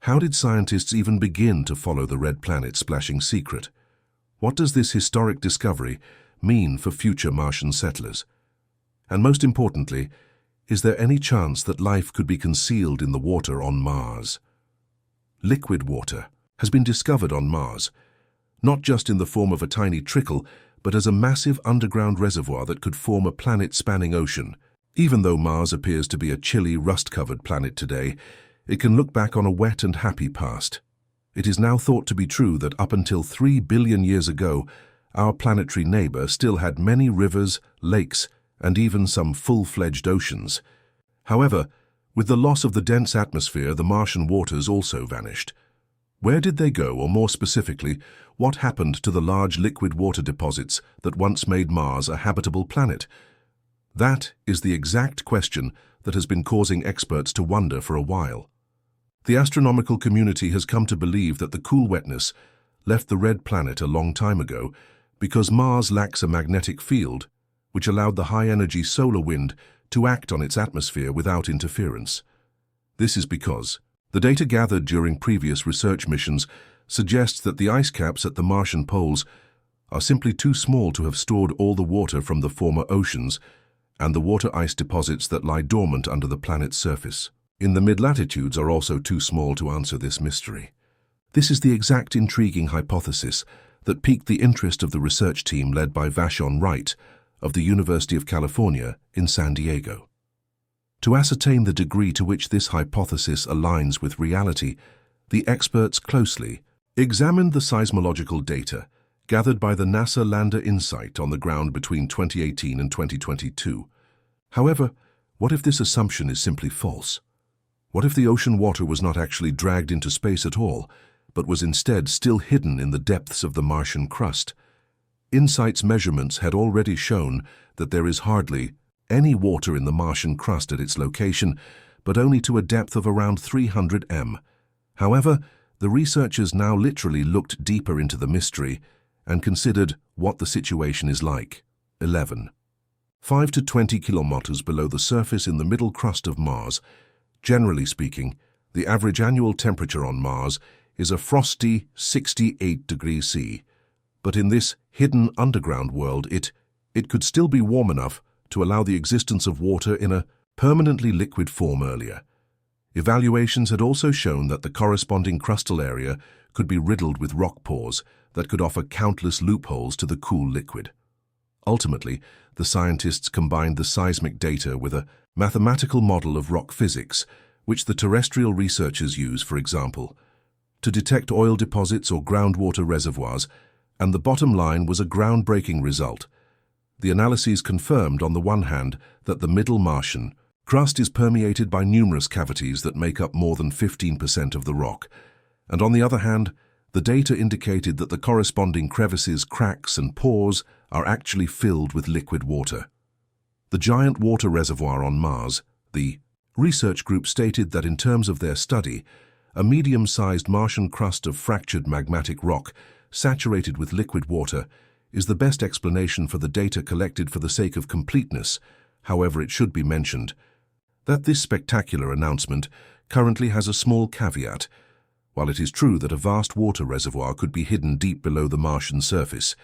How did scientists even begin to follow the red planet splashing secret? What does this historic discovery mean for future Martian settlers? And most importantly, is there any chance that life could be concealed in the water on Mars? Liquid water has been discovered on Mars, not just in the form of a tiny trickle, but as a massive underground reservoir that could form a planet-spanning ocean. Even though Mars appears to be a chilly, rust-covered planet today, it can look back on a wet and happy past. It is now thought to be true that up until 3 billion years ago, our planetary neighbor still had many rivers, lakes, and even some full-fledged oceans. However, with the loss of the dense atmosphere, the Martian waters also vanished. Where did they go, or more specifically, what happened to the large liquid water deposits that once made Mars a habitable planet? That is the exact question that has been causing experts to wonder for a while. The astronomical community has come to believe that the cool wetness left the red planet a long time ago because Mars lacks a magnetic field, which allowed the high-energy solar wind to act on its atmosphere without interference. This is because the data gathered during previous research missions suggests that the ice caps at the Martian poles are simply too small to have stored all the water from the former oceans and the water ice deposits that lie dormant under the planet's surface. In the mid-latitudes are also too small to answer this mystery. This is the exact intriguing hypothesis that piqued the interest of the research team led by Vashon Wright of the University of California in San Diego. To ascertain the degree to which this hypothesis aligns with reality, the experts closely examined the seismological data gathered by the NASA Lander InSight on the ground between 2018 and 2022. However, what if this assumption is simply false? What if the ocean water was not actually dragged into space at all, but was instead still hidden in the depths of the Martian crust? InSight's measurements had already shown that there is hardly any water in the Martian crust at its location, but only to a depth of around 300 m. However, the researchers now literally looked deeper into the mystery and considered what the situation is like. 11. 5 to 20 kilometers below the surface in the middle crust of Mars. Generally speaking, the average annual temperature on Mars is a frosty 68 degrees C. But in this hidden underground world, it could still be warm enough to allow the existence of water in a permanently liquid form earlier. Evaluations had also shown that the corresponding crustal area could be riddled with rock pores that could offer countless loopholes to the cool liquid. Ultimately, the scientists combined the seismic data with a mathematical model of rock physics, which the terrestrial researchers use, for example, to detect oil deposits or groundwater reservoirs, and the bottom line was a groundbreaking result. The analyses confirmed, on the one hand, that the middle Martian crust is permeated by numerous cavities that make up more than 15% of the rock, and on the other hand, the data indicated that the corresponding crevices, cracks, and pores are actually filled with liquid water. The giant water reservoir on Mars, the research group stated that in terms of their study, a medium-sized Martian crust of fractured magmatic rock saturated with liquid water is the best explanation for the data collected for the sake of completeness. However, it should be mentioned that this spectacular announcement currently has a small caveat. While it is true that a vast water reservoir could be hidden deep below the Martian surface,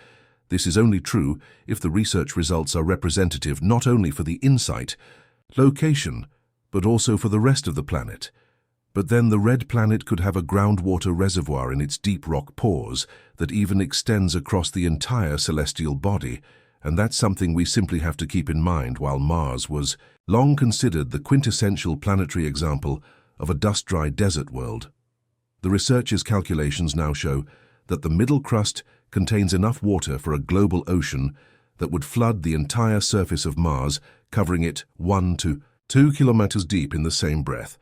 this is only true if the research results are representative not only for the InSight location, but also for the rest of the planet. But then the red planet could have a groundwater reservoir in its deep rock pores that even extends across the entire celestial body, and that's something we simply have to keep in mind. While Mars was long considered the quintessential planetary example of a dust-dry desert world, the researchers' calculations now show that the middle crust contains enough water for a global ocean that would flood the entire surface of Mars, covering it 1 to 2 kilometers deep in the same breath.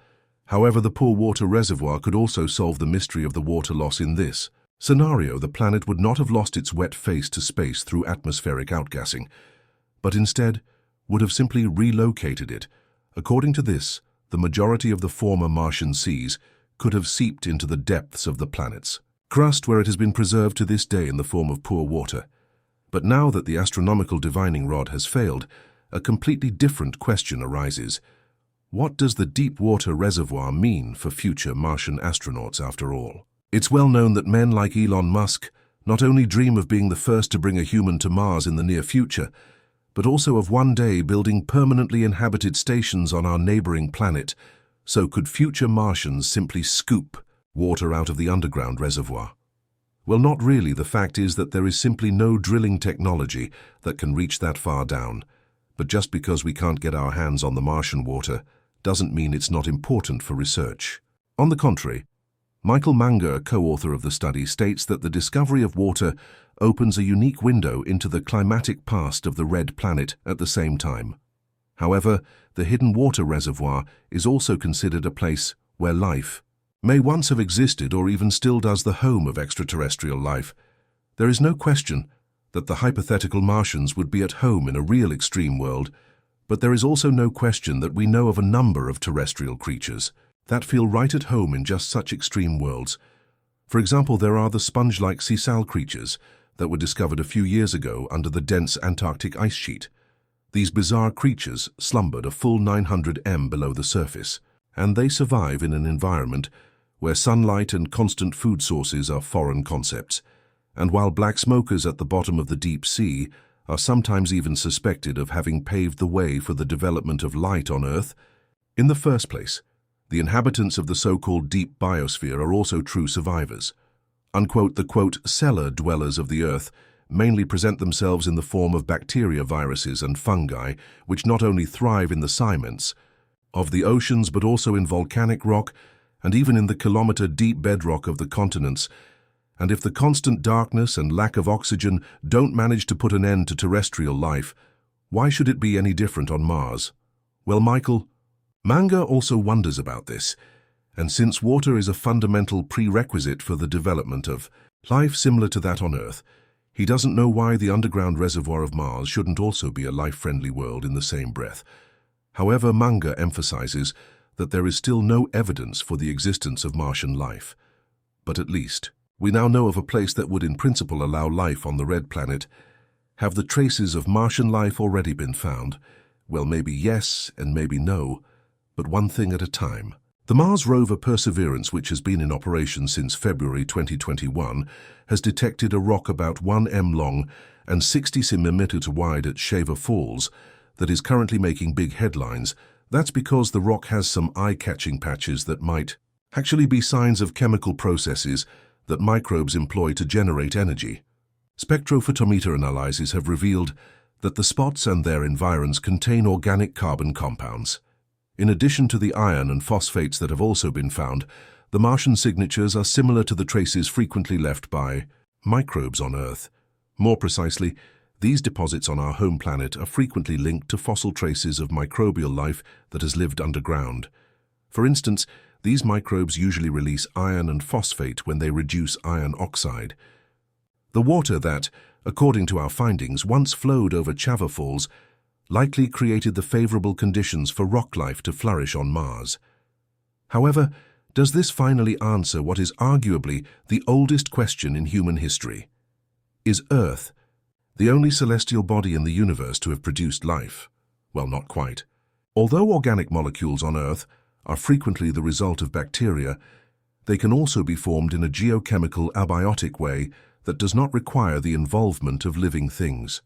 However, the poor water reservoir could also solve the mystery of the water loss. In this scenario, the planet would not have lost its wet face to space through atmospheric outgassing, but instead would have simply relocated it. According to this, the majority of the former Martian seas could have seeped into the depths of the planet's crust, where it has been preserved to this day in the form of poor water. But now that the astronomical divining rod has failed, a completely different question arises. What does the deep water reservoir mean for future Martian astronauts after all? It's well known that men like Elon Musk not only dream of being the first to bring a human to Mars in the near future, but also of one day building permanently inhabited stations on our neighboring planet. So could future Martians simply scoop water out of the underground reservoir? Well, not really. The fact is that there is simply no drilling technology that can reach that far down. But just because we can't get our hands on the Martian water doesn't mean it's not important for research. On the contrary, Michael Manger, a co-author of the study, states that the discovery of water opens a unique window into the climatic past of the red planet at the same time. However, the hidden water reservoir is also considered a place where life may once have existed or even still does, the home of extraterrestrial life. There is no question that the hypothetical Martians would be at home in a real extreme world, but there is also no question that we know of a number of terrestrial creatures that feel right at home in just such extreme worlds. For example, there are the sponge-like sessile creatures that were discovered a few years ago under the dense Antarctic ice sheet. These bizarre creatures slumbered a full 900 m below the surface, and they survive in an environment where sunlight and constant food sources are foreign concepts. And while black smokers at the bottom of the deep sea are sometimes even suspected of having paved the way for the development of light on Earth in the first place, the inhabitants of the so-called deep biosphere are also true survivors. Unquote, the quote, cellar dwellers of the Earth mainly present themselves in the form of bacteria, viruses, and fungi, which not only thrive in the cements of the oceans but also in volcanic rock and even in the kilometer-deep bedrock of the continents. And if the constant darkness and lack of oxygen don't manage to put an end to terrestrial life, why should it be any different on Mars? Well, Michael Manger also wonders about this, and since water is a fundamental prerequisite for the development of life similar to that on Earth, he doesn't know why the underground reservoir of Mars shouldn't also be a life-friendly world in the same breath. However, Manger emphasizes that there is still no evidence for the existence of Martian life. But at least we now know of a place that would in principle allow life on the red planet. Have the traces of Martian life already been found? Well, maybe yes and maybe no, but one thing at a time. The Mars rover Perseverance, which has been in operation since February 2021, has detected a rock about 1 m long and 60 cm wide at Shaver Falls that is currently making big headlines. That's because the rock has some eye-catching patches that might actually be signs of chemical processes that microbes employ to generate energy. Spectrophotometer analyses have revealed that the spots and their environs contain organic carbon compounds. In addition to the iron and phosphates that have also been found, the Martian signatures are similar to the traces frequently left by microbes on Earth. More precisely, these deposits on our home planet are frequently linked to fossil traces of microbial life that has lived underground. For instance, these microbes usually release iron and phosphate when they reduce iron oxide. The water that, according to our findings, once flowed over Shaver Falls likely created the favorable conditions for rock life to flourish on Mars. However, does this finally answer what is arguably the oldest question in human history? Is Earth the only celestial body in the universe to have produced life? Well, not quite. Although organic molecules on Earth are frequently the result of bacteria, they can also be formed in a geochemical abiotic way that does not require the involvement of living things.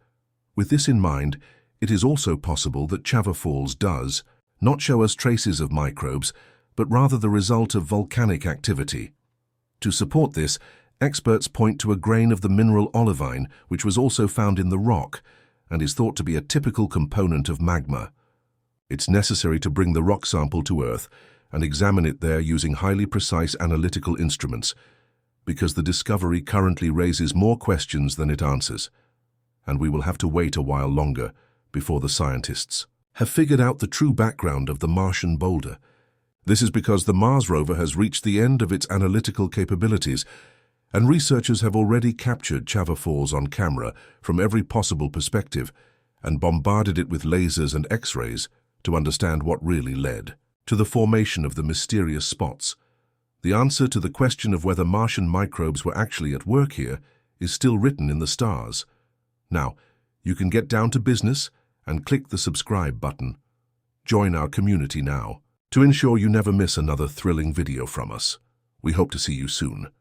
With this in mind, it is also possible that Shaver Falls does not show us traces of microbes, but rather the result of volcanic activity. To support this, experts point to a grain of the mineral olivine, which was also found in the rock and is thought to be a typical component of magma. It's necessary to bring the rock sample to Earth and examine it there using highly precise analytical instruments, because the discovery currently raises more questions than it answers, and we will have to wait a while longer before the scientists have figured out the true background of the Martian boulder. This is because the Mars rover has reached the end of its analytical capabilities, and researchers have already captured Shaver Falls on camera from every possible perspective and bombarded it with lasers and X-rays to understand what really led to the formation of the mysterious spots. The answer to the question of whether Martian microbes were actually at work here is still written in the stars. Now, you can get down to business and click the subscribe button. Join our community now to ensure you never miss another thrilling video from us. We hope to see you soon.